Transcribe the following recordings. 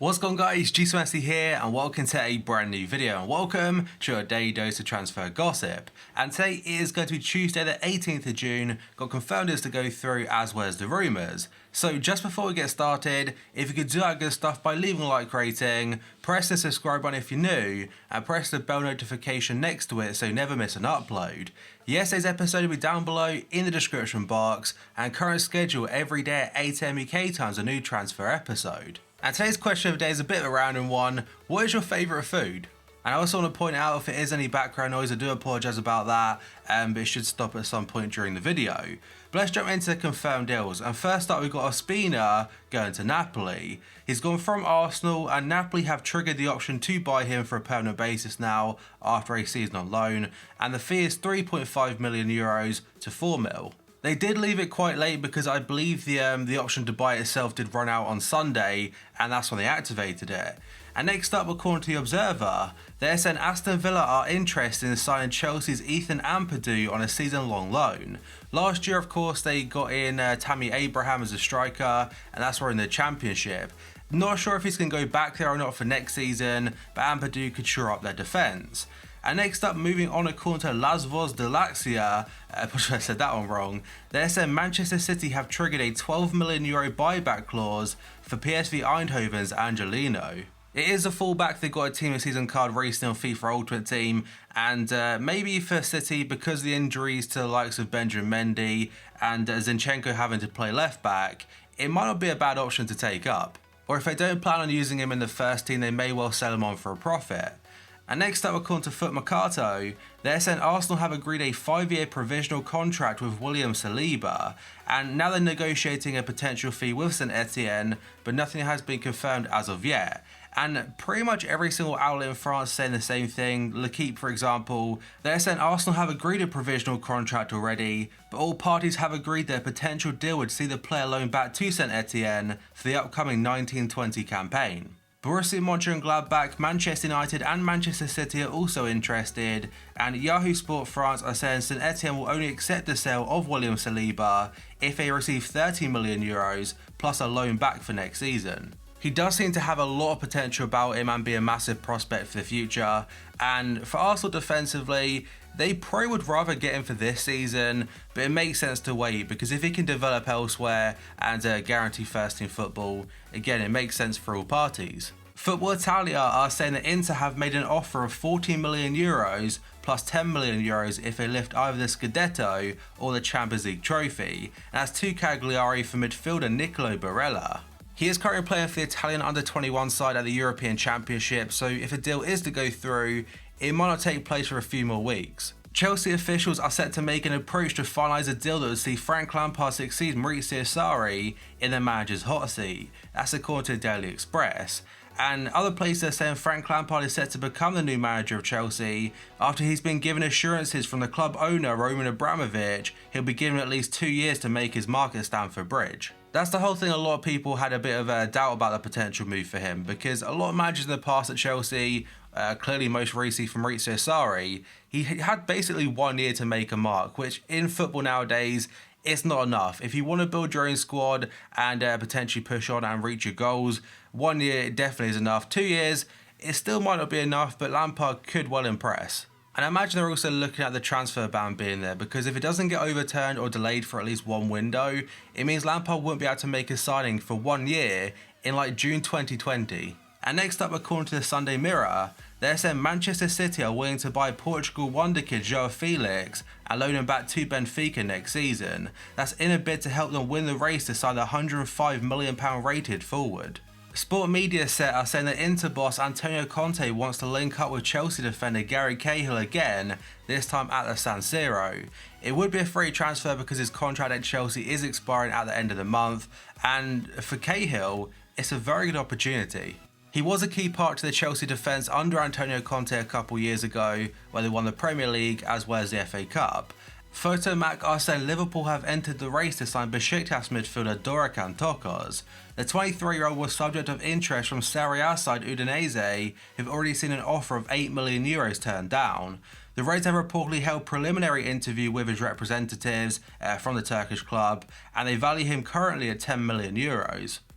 What's going on, guys? GSMSC here and welcome to a brand new video, and welcome to your daily dose of transfer gossip. And today is going to be Tuesday the 18th of June, got confounders to go through as well as the rumours. So just before we get started, if you could do that good stuff by leaving a like rating, press the subscribe button if you're new, and press the bell notification next to it so you never miss an upload. Yesterday's episode will be down below in the description box, and current schedule every day at 8 AM UK time is a new transfer episode. And today's question of the day is a bit of a random one. What is your favourite food? And I also want to point out, if it is any background noise, I do apologise about that, but it should stop at some point during the video. But let's jump into the confirmed deals. And first up, we've got Ospina going to Napoli. He's gone from Arsenal, and Napoli have triggered the option to buy him for a permanent basis now after a season on loan. And the fee is €3.5 million to 4 mil. They did leave it quite late because I believe the option to buy it itself did run out on Sunday, and that's when they activated it. And next up, according to the Observer, they're saying Aston Villa are interested in signing Chelsea's Ethan Ampadu on a season-long loan. Last year, of course, they got in Tammy Abraham as a striker, and that's where in the Championship. Not sure if he's going to go back there or not for next season, but Ampadu could shore up their defence. And next up, moving on, according to Las Voz de Laxia, I said that one wrong, they're saying Manchester City have triggered a €12 million buyback clause for PSV Eindhoven's Angelino. It is a fullback. They've got a team of season card recently on FIFA Ultimate Team, and maybe for City, because of the injuries to the likes of Benjamin Mendy and Zinchenko having to play left back, it might not be a bad option to take up. Or if they don't plan on using him in the first team, they may well sell him on for a profit. And next up, according to Foot Mercato, they're saying Arsenal have agreed a 5-year provisional contract with William Saliba, and now they're negotiating a potential fee with St Etienne, but nothing has been confirmed as of yet. And pretty much every single outlet in France saying the same thing. L'Equipe, for example, they're saying Arsenal have agreed a provisional contract already, but all parties have agreed their potential deal would see the player loaned back to St Etienne for the upcoming 19-20 campaign. Borussia Mönchengladbach, Manchester United and Manchester City are also interested, and Yahoo Sport France are saying St Etienne will only accept the sale of William Saliba if they receive €30 million plus a loan back for next season. He does seem to have a lot of potential about him and be a massive prospect for the future, and for Arsenal defensively, they probably would rather get him for this season, but it makes sense to wait because if he can develop elsewhere and guarantee first team football, again it makes sense for all parties. Football Italia are saying that Inter have made an offer of €40 million plus €10 million if they lift either the Scudetto or the Champions League trophy, and that's to Cagliari for midfielder Nicolo Barella. He is currently playing for the Italian under-21 side at the European Championship, so if a deal is to go through, it might not take place for a few more weeks. Chelsea officials are set to make an approach to finalise a deal that would see Frank Lampard succeed Maurizio Sarri in the manager's hot seat. That's according to the Daily Express. And other places are saying Frank Lampard is set to become the new manager of Chelsea after he's been given assurances from the club owner Roman Abramovich he'll be given at least 2 years to make his mark at Stamford Bridge. That's the whole thing. A lot of people had a bit of a doubt about the potential move for him because a lot of managers in the past at Chelsea, clearly most recently from Maurizio Sarri, he had basically 1 year to make a mark, which in football nowadays, it's not enough. If you want to build your own squad and potentially push on and reach your goals, 1 year definitely is enough. 2 years, it still might not be enough, but Lampard could well impress. And I imagine they're also looking at the transfer ban being there, because if it doesn't get overturned or delayed for at least one window, it means Lampard won't be able to make a signing for 1 year in like June 2020. And next up, according to the Sunday Mirror, they're saying Manchester City are willing to buy Portugal Wonderkid JOAO FELIX and loan him back to Benfica next season. That's in a bid to help them win the race to sign the £105 million rated forward. Sport Media Set are saying that Inter boss Antonio Conte wants to link up with Chelsea defender Gary Cahill again, this time at the San Siro. It would be a free transfer because his contract at Chelsea is expiring at the end of the month, and for Cahill, it's a very good opportunity. He was a key part to the Chelsea defence under Antonio Conte a couple years ago, where they won the Premier League as well as the FA Cup. Photomac are saying Liverpool have entered the race to sign Besiktas midfielder Dorican Tokos. The 23-year-old was subject of interest from Serie A side Udinese, who've already seen an offer of €8 million turned down. The Reds have reportedly held preliminary interview with his representatives from the Turkish club, and they value him currently at €10 million.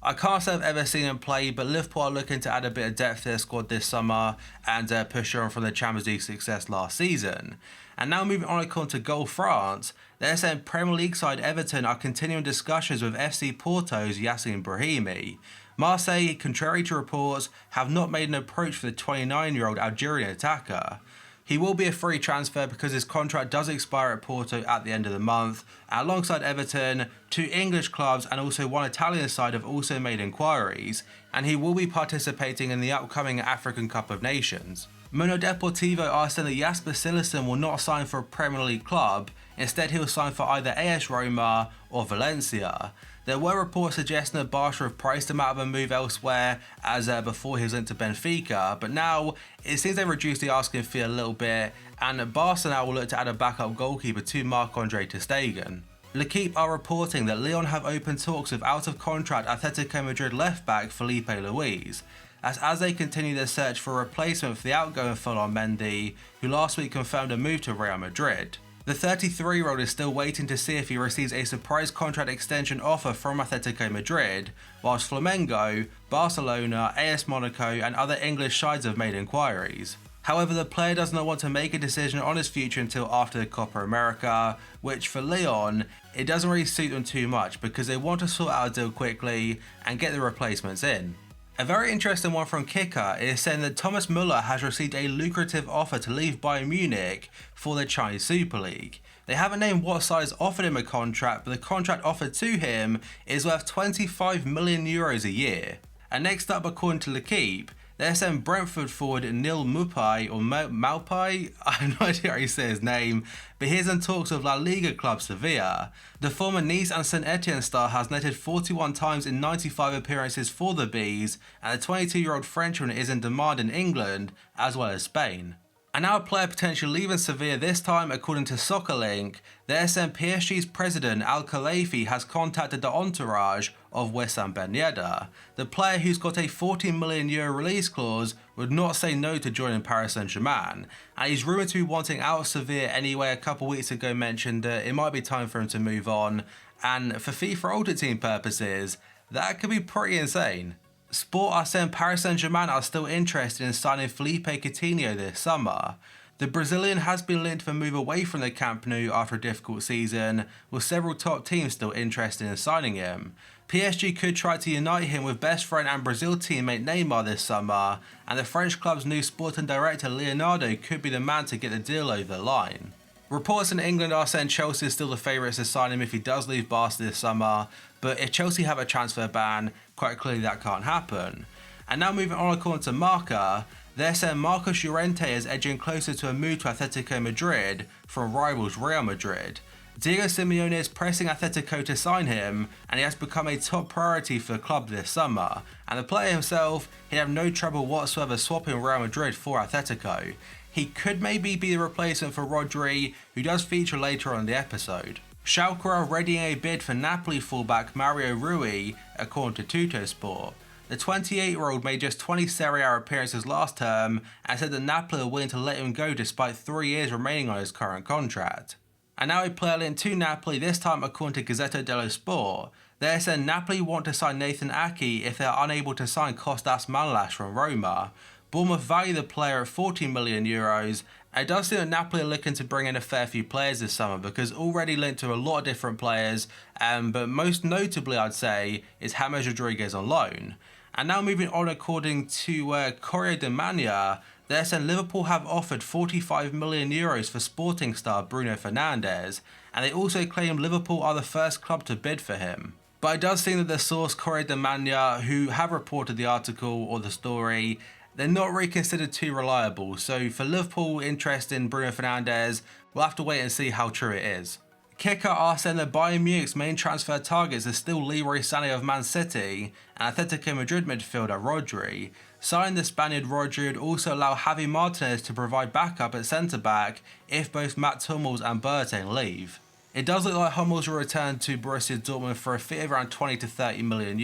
I can't say I've ever seen him play, but Liverpool are looking to add a bit of depth to their squad this summer and push on from the Champions League success last season. And now moving on to Goal France, they're saying Premier League side Everton are continuing discussions with FC Porto's Yacine Brahimi. Marseille, contrary to reports, have not made an approach for the 29-year-old Algerian attacker. He will be a free transfer because his contract does expire at Porto at the end of the month. And alongside Everton, 2 English clubs and also 1 Italian side have also made inquiries, and he will be participating in the upcoming African Cup of Nations. Mundo Deportivo are saying that Jasper Cillessen will not sign for a Premier League club, instead he'll sign for either AS Roma or Valencia. There were reports suggesting that Barca have priced him out of a move elsewhere as before he was linked to Benfica, but now it seems they've reduced the asking fee a little bit, and Barca now will look to add a backup goalkeeper to Marc-Andre ter Stegen. L'Equipe are reporting that Lyon have opened talks with out-of-contract Atletico Madrid left-back Felipe Luis, as they continue their search for a replacement for the outgoing Ferland Mendy, who last week confirmed a move to Real Madrid. The 33-year-old is still waiting to see if he receives a surprise contract extension offer from Atletico Madrid, whilst Flamengo, Barcelona, AS Monaco and other English sides have made inquiries. However, the player does not want to make a decision on his future until after the Copa America, which for Lyon, it doesn't really suit them too much because they want to sort out a deal quickly and get the replacements in. A very interesting one from Kicker is saying that Thomas Müller has received a lucrative offer to leave Bayern Munich for the Chinese Super League. They haven't named what side has offered him a contract, but the contract offered to him is worth 25 million euros a year. And next up, according to L'Equipe, they're saying Brentford forward Neil Maupay, or Maupay, I have no idea how you say his name, but he's in talks with La Liga club Sevilla. The former Nice and St Etienne star has netted 41 times in 95 appearances for the Bees, and the 22-year-old Frenchman is in demand in England as well as Spain. And now a player potentially leaving Sevilla this time, according to SoccerLink, they're saying PSG's president Al Khelaïfi has contacted the entourage of Wissam Ben Yedder. The player, who's got a €14 million release clause, would not say no to joining Paris Saint-Germain, and he's rumoured to be wanting out of Sevilla anyway. A couple weeks ago mentioned that it might be time for him to move on, and for FIFA Ultimate Team purposes, that could be pretty insane. Sport are saying Paris Saint-Germain are still interested in signing Felipe Coutinho this summer. The Brazilian has been linked for a move away from the Camp Nou after a difficult season, with several top teams still interested in signing him. PSG could try to unite him with best friend and Brazil teammate Neymar this summer, and the French club's new sporting director Leonardo could be the man to get the deal over the line. Reports in England are saying Chelsea is still the favourites to sign him if he does leave Barca this summer, but if Chelsea have a transfer ban, quite clearly that can't happen. And now moving on, according to Marca, they're saying Marcos Llorente is edging closer to a move to Atletico Madrid from rivals Real Madrid. Diego Simeone is pressing Atletico to sign him, and he has become a top priority for the club this summer, and the player himself, he'd have no trouble whatsoever swapping Real Madrid for Atletico. He could maybe be the replacement for Rodri, who does feature later on in the episode. Schalke are readying a bid for Napoli fullback Mario Rui, according to Tuttosport. The 28-year-old made just 20 Serie A appearances last term and said that Napoli are willing to let him go despite 3 years remaining on his current contract. And now a player linked to Napoli, this time according to Gazzetta dello Sport. They're saying Napoli want to sign Nathan Ake if they're unable to sign Kostas Manolas from Roma. Bournemouth value the player at €14 million. It does seem that Napoli are looking to bring in a fair few players this summer because already linked to a lot of different players, but most notably I'd say is James Rodriguez on loan. And now moving on, according to Corriere della Mangia, they're saying Liverpool have offered €45 million for Sporting star Bruno Fernandez, and they also claim Liverpool are the first club to bid for him. But it does seem that the source Corriere della Mangia, who have reported the article or the story, they're not really considered too reliable, so for Liverpool interest in Bruno Fernandez, we'll have to wait and see how true it is. Kicker are saying that Bayern Munich's main transfer targets are still Leroy Sané of Man City and Atletico Madrid midfielder Rodri. Signing the Spaniard Rodri would also allow Javi Martinez to provide backup at centre-back if both Matt Hummels and Boateng leave. It does look like Hummels will return to Borussia Dortmund for a fee of around €20 to €30 million,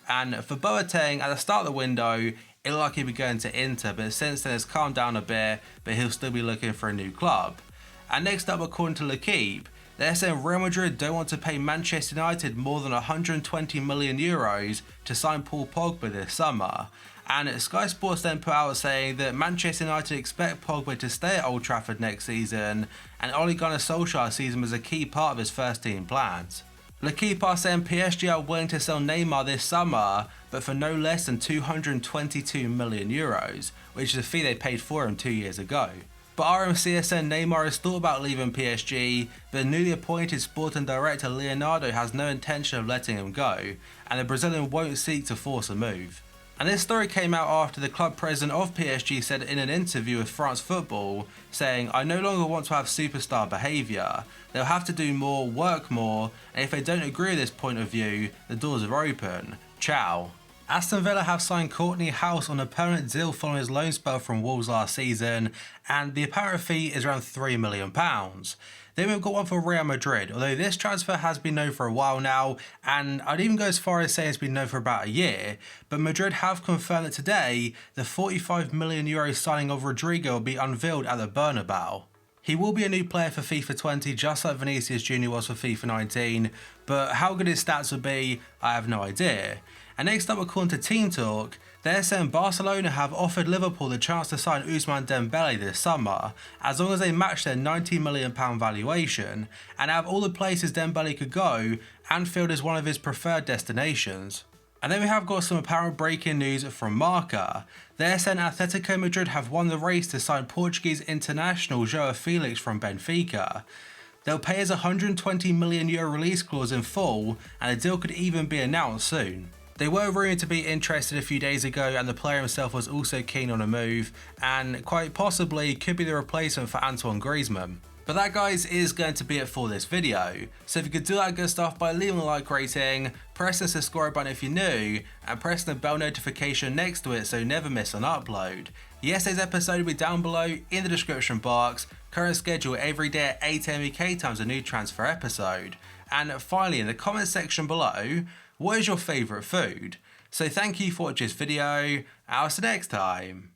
and for Boateng, at the start of the window, it looked like he'd be going to Inter, but since then it's calmed down a bit, but he'll still be looking for a new club. And next up, according to L'Equipe, They're saying Real Madrid don't want to pay Manchester United more than €120 million to sign Paul Pogba this summer. And Sky Sports then put out saying that Manchester United expect Pogba to stay at Old Trafford next season, and Ole Gunnar Solskjaer sees him as a key part of his first team plans. L'Equipe are saying PSG are willing to sell Neymar this summer, but for no less than €222 million, which is a fee they paid for him 2 years ago. But RMC has said Neymar has thought about leaving PSG, but the newly appointed sporting director Leonardo has no intention of letting him go, and the Brazilian won't seek to force a move. And this story came out after the club president of PSG said in an interview with France Football, saying, "I no longer want to have superstar behaviour. They'll have to do more, work more, and if they don't agree with this point of view, the doors are open. Ciao." Aston Villa have signed Courtney House on a permanent deal following his loan spell from Wolves last season, and the apparent fee is around £3 million. Then we've got one for Real Madrid, although this transfer has been known for a while now, and I'd even go as far as saying it's been known for about a year, but Madrid have confirmed that today the €45 million signing of Rodrygo will be unveiled at the Bernabeu. He will be a new player for FIFA 20 just like Vinicius Jr was for FIFA 19, but how good his stats will be, I have no idea. And next up, according to Team Talk, they're saying Barcelona have offered Liverpool the chance to sign Ousmane Dembele this summer, as long as they match their £90 million valuation, and out of all the places Dembele could go, Anfield is one of his preferred destinations. And then we have got some apparent breaking news from Marca. They're saying Atletico Madrid have won the race to sign Portuguese international JOAO Felix from Benfica. They'll pay us a €120 million release clause in full, and the deal could even be announced soon. They were rumoured to be interested a few days ago, and the player himself was also keen on a move, and quite possibly could be the replacement for Antoine Griezmann. But that, guys, is going to be it for this video. So if you could do that good stuff by leaving a like rating, press the subscribe button if you're new, and press the bell notification next to it so you never miss an upload. Yesterday's episode will be down below in the description box. Current schedule every day at 8 AM UK times a new transfer episode. And finally, in the comment section below, what is your favourite food? So thank you for watching this video, I'll see you next time.